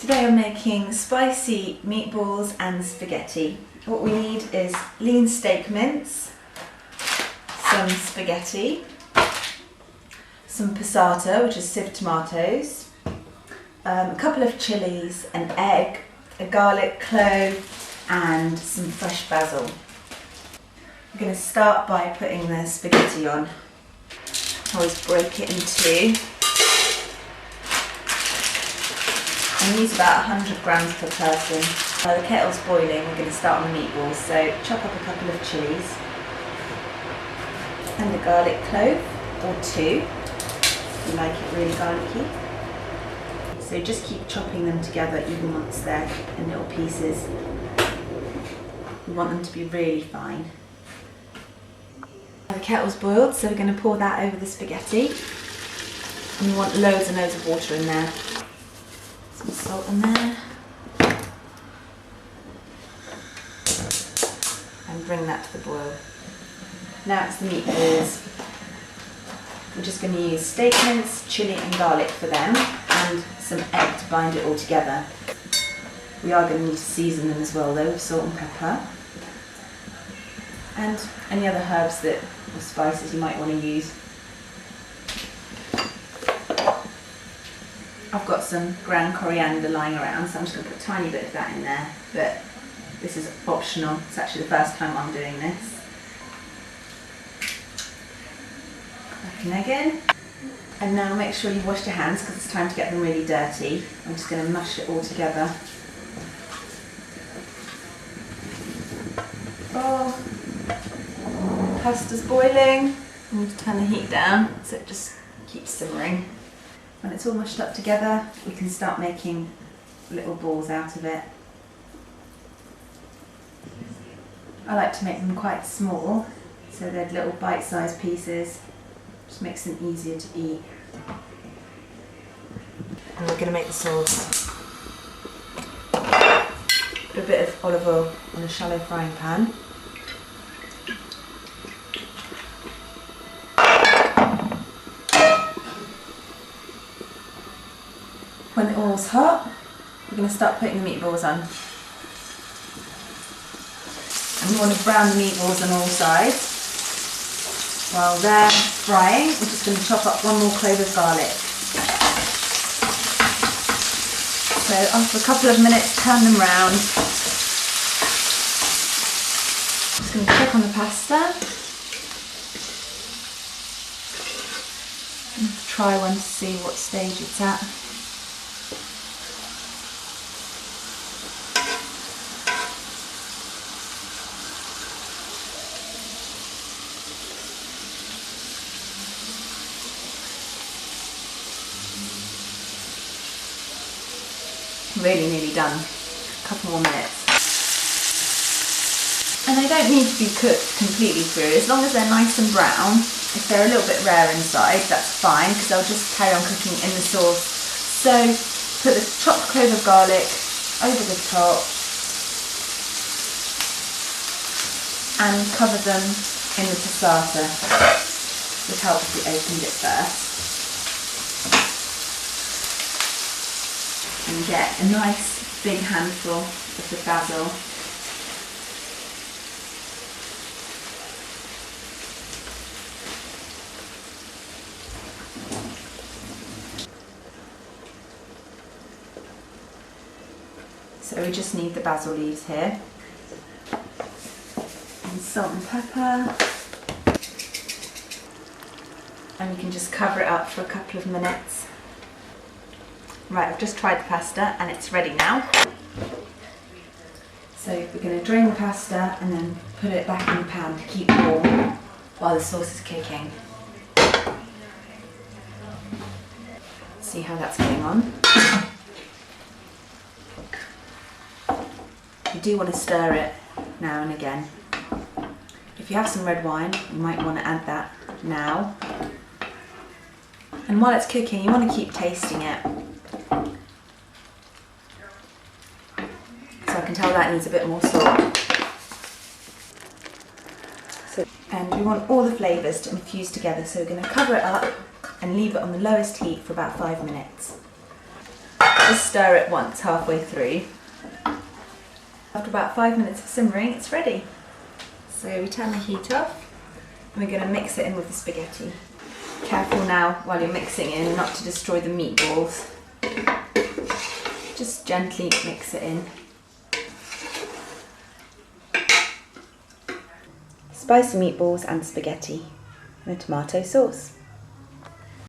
Today I'm making spicy meatballs and spaghetti. What we need is lean steak mince, some spaghetti, some passata, which is sieved tomatoes, a couple of chillies, an egg, a garlic clove and some fresh basil. I'm going to start by putting the spaghetti on. I always break it in two. I use about 100 grams per person. While the kettle's boiling, we're going to start on the meatballs. So chop up a couple of chillies and a garlic clove, or two, if you like it really garlicky. So just keep chopping them together even once they're in little pieces. We want them to be really fine. The kettle's boiled, so we're going to pour that over the spaghetti. And we want loads and loads of water in there. Some salt in there. And bring that to the boil. Now it's the meatballs. We're just going to use steak mince, chilli and garlic for them, and some egg to bind it all together. We are going to need to season them as well though with salt and pepper. And any other herbs or spices you might want to use. I've got some ground coriander lying around, so I'm just going to put a tiny bit of that in there, but this is optional. It's actually the first time I'm doing this. Crack an egg in. And now make sure you've washed your hands because it's time to get them really dirty. I'm just going to mush it all together. Oh, pasta's boiling. I need to turn the heat down so it just keeps simmering. When it's all mushed up together, we can start making little balls out of it. I like to make them quite small, so they're little bite-sized pieces. Just makes them easier to eat. And we're going to make the sauce. Put a bit of olive oil on a shallow frying pan. When the oil's hot, we're going to start putting the meatballs on. And we want to brown the meatballs on all sides. While they're frying, we're just going to chop up one more clove of garlic. So after a couple of minutes, turn them round. Just going to check on the pasta. And try one to see what stage it's at. Really nearly done. A couple more minutes. And they don't need to be cooked completely through. As long as they're nice and brown, if they're a little bit rare inside, that's fine because they'll just carry on cooking in the sauce. So put the chopped clove of garlic over the top and cover them in the passata. It would help if you opened it first. And get a nice big handful of the basil. So we just need the basil leaves here. And salt and pepper. And we can just cover it up for a couple of minutes. Right, I've just tried the pasta and it's ready now. So we're going to drain the pasta and then put it back in the pan to keep warm while the sauce is cooking. See how that's going on. You do want to stir it now and again. If you have some red wine, you might want to add that now. And while it's cooking, you want to keep tasting it. So I can tell that needs a bit more salt. And we want all the flavours to infuse together, so we're going to cover it up and leave it on the lowest heat for about 5 minutes. Just stir it once halfway through. After about 5 minutes of simmering, it's ready. So we turn the heat off and we're going to mix it in with the spaghetti. Careful now while you're mixing in not to destroy the meatballs. Just gently mix it in. Spicy meatballs and spaghetti and a tomato sauce.